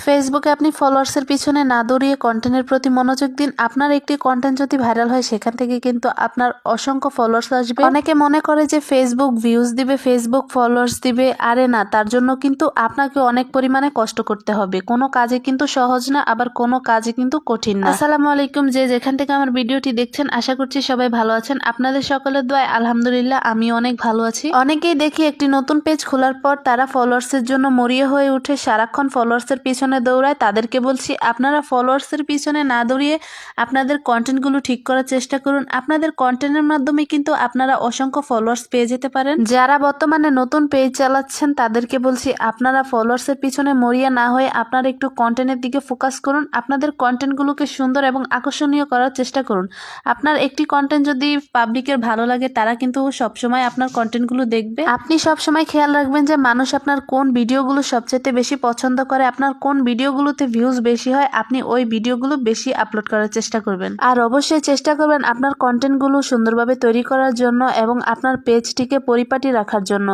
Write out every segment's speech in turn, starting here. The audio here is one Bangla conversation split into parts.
ফেসবুকে আপনি ফলোয়ার্সের পিছনে না দৌড়িয়ে কন্টেন্টের প্রতি মনোযোগ দিন। আপনার একটি কন্টেন্ট যদি ভাইরাল হয় সেখান থেকে কিন্তু আপনার অসংখ্য ফলোয়ার্স আসবে। অনেকে মনে করে যে ফেসবুক ভিউজ দিবে, ফেসবুক ফলোয়ার্স দিবে। আরে না, তার জন্য কিন্তু আপনাকে অনেক পরিমাণে কষ্ট করতে হবে। কোনো কাজে কিন্তু সহজ না, আবার কোনো কাজে কিন্তু কঠিন না। আসসালামু আলাইকুম, যে যেখান থেকে আমার ভিডিওটি দেখছেন, আশা করছি সবাই ভালো আছেন। আপনাদের সকলের দোয়ায় আলহামদুলিল্লাহ আমি অনেক ভালো আছি। অনেকেই দেখি একটি নতুন পেজ খোলার পর তারা ফলোয়ার্সের জন্য মরিয়া হয়ে উঠে সারাক্ষণ ফলোয়ার্সের পিছনে দৌড়ায়। তাদেরকে বলছি, আপনারা ফলোয়ার্সের পিছনে না দৌড়িয়ে আপনাদের কন্টেন্টগুলো ঠিক করার চেষ্টা করুন। আপনাদের কন্টেন্টের মাধ্যমে কিন্তু আপনারা অসংখ্য ফলোয়ার্স পেয়ে যেতে পারেন। যারা বর্তমানে নতুন পেজ চালাচ্ছেন তাদেরকে বলছি, আপনারা ফলোয়ার্সের পিছনে মরিয়া না হয়ে আপনারা একটু কন্টেন্টের দিকে ফোকাস করুন। আপনাদের কন্টেন্টগুলোকে সুন্দর এবং আকর্ষণীয় করার চেষ্টা করুন। আপনার একটি কন্টেন্ট যদি পাবলিকের ভালো লাগে, তারা কিন্তু সবসময় আপনার কন্টেন্টগুলো দেখবে। আপনি সবসময় খেয়াল রাখবেন যে মানুষ আপনার কোন ভিডিওগুলো সবচেয়ে বেশি পছন্দ করে, আপনার কোন ভিডিওগুলোতে ভিউজ বেশি হয়, আপনি ওই ভিডিওগুলো বেশি আপলোড করার চেষ্টা করবেন। আর অবশ্যই চেষ্টা করবেন আপনার কন্টেন্টগুলো সুন্দরভাবে তৈরি করার জন্য এবং আপনার পেজটিকে পরিপাটি রাখার জন্য।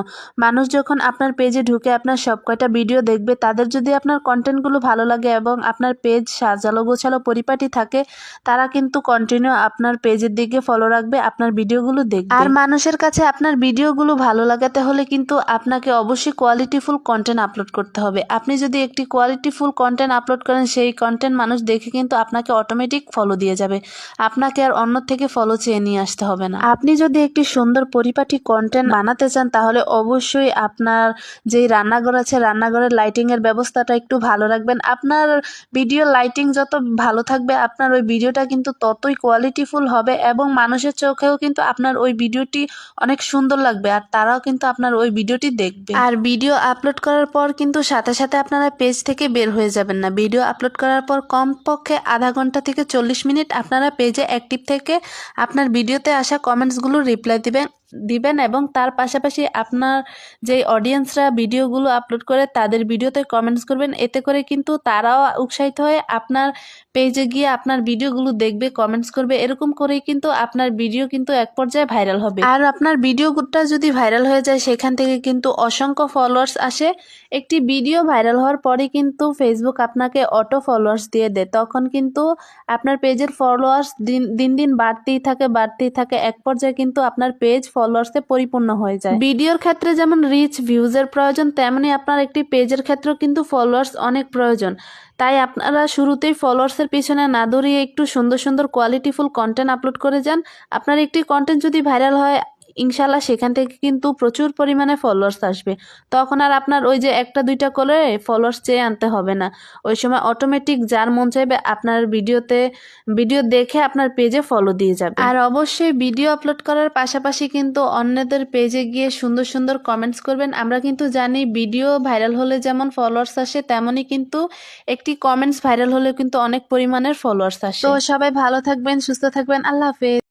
মানুষ যখন আপনার পেজে ঢুকে আপনার সব কয়টা ভিডিও দেখবে, তাদের যদি আপনার কন্টেন্টগুলো ভালো লাগে এবং আপনার পেজ সাজালো গোছালো পরিপাটি থাকে, তারা কিন্তু কন্টিনিউ আপনার পেজের দিকে ফলো রাখবে, আপনার ভিডিওগুলো দেখবে। আর মানুষের কাছে আপনার ভিডিওগুলো ভালো লাগাতে হলে কিন্তু আপনাকে অবশ্যই কোয়ালিটিফুল কন্টেন্ট আপলোড করতে হবে। আপনি যদি একটি কোয়ালিটিফুল কন্টেন্ট আপলোড করেন, সেই কন্টেন্ট মানুষ দেখে কিন্তু আপনাকে অটোমেটিক ফলো দিয়ে যাবে। আপনাকে আর অন্য থেকে ফলো চেয়ে নিয়ে আসতে হবে না। আপনি যদি একটি সুন্দর পরিপাটি কন্টেন্ট বানাতে চান, তাহলে অবশ্যই আপনার যেই রান্নাঘর আছে, রান্নাঘরের লাইটিং এর ব্যবস্থাটা একটু ভালো রাখবেন। আপনার ভিডিও লাইটিং যত ভালো থাকবে, আপনার ওই ভিডিওটা কিন্তু ততই কোয়ালিটিফুল হবে এবং মানুষের চোখেও কিন্তু আপনার ওই ভিডিওটি অনেক সুন্দর লাগবে, আর তারাও কিন্তু আপনার ওই ভিডিওটি দেখবে। আর ভিডিও আপলোড করার পর কিন্তু সাথে সাথে আপনারা পেজ থেকে বের হয়ে যাবেন না। ভিডিও আপলোড করার পর কমপক্ষে আধা ঘন্টা থেকে 40 মিনিট আপনারা পেজে অ্যাক্টিভ থেকে আপনার ভিডিওতে আসা কমেন্টসগুলো রিপ্লাই দিবেন এবং তার পাশাপাশি আপনার যে অডিয়েন্সরা ভিডিওগুলো আপলোড করে তাদের ভিডিওতে কমেন্টস করবেন। এতে করে কিন্তু তারাও উৎসাহিত হয়ে আপনার পেজে গিয়ে আপনার ভিডিওগুলো দেখবে, কমেন্টস করবে। এরকম করেই কিন্তু আপনার ভিডিও কিন্তু এক পর্যায়ে ভাইরাল হবে। আর আপনার ভিডিওটা যদি ভাইরাল হয়ে যায়, সেখান থেকে কিন্তু অসংখ্য ফলোয়ার্স আসে। একটি ভিডিও ভাইরাল হওয়ার পরে কিন্তু ফেসবুক আপনাকে অটো ফলোয়ার্স দিয়ে দেয়। তখন কিন্তু আপনার পেজের ফলোয়ার্স দিন দিন বাড়তেই থাকে। এক পর্যায়ে কিন্তু আপনার পেজ ফলোয়ার্সে পরিপূর্ণ হয়ে যায়। ভিডিওর ক্ষেত্রে যেমন রিচ ভিউজের প্রয়োজন, তেমনি আপনার একটি পেজের ক্ষেত্রেও কিন্তু ফলোয়ার্স অনেক প্রয়োজন। তাই আপনারা শুরুতেই ফলোয়ার্সের পিছনে না দৌড়িয়ে একটু সুন্দর সুন্দর কোয়ালিটিফুল কন্টেন্ট আপলোড করে যান। আপনার একটি কন্টেন্ট যদি ভাইরাল হয়, ইনশাল্লাহ সেখান থেকে কিন্তু প্রচুর পরিমাণে ফলোয়ার্স আসবে। তখন আর আপনার ওই যে একটা দুইটা করে ফলোয়ার্স চেয়ে আনতে হবে না। ওই সময় অটোমেটিক যার মন চাইবে আপনার ভিডিও দেখে আপনার পেজে ফলো দিয়ে যাবে। আর অবশ্যই ভিডিও আপলোড করার পাশাপাশি কিন্তু অন্যদের পেজে গিয়ে সুন্দর সুন্দর কমেন্টস করবেন। আমরা কিন্তু জানি ভিডিও ভাইরাল হলে যেমন ফলোয়ার্স আসে, তেমনই কিন্তু একটি কমেন্টস ভাইরাল হলেও কিন্তু অনেক পরিমাণের ফলোয়ার্স আসে। তো সবাই ভালো থাকবেন, সুস্থ থাকবেন। আল্লাহ হাফেজ।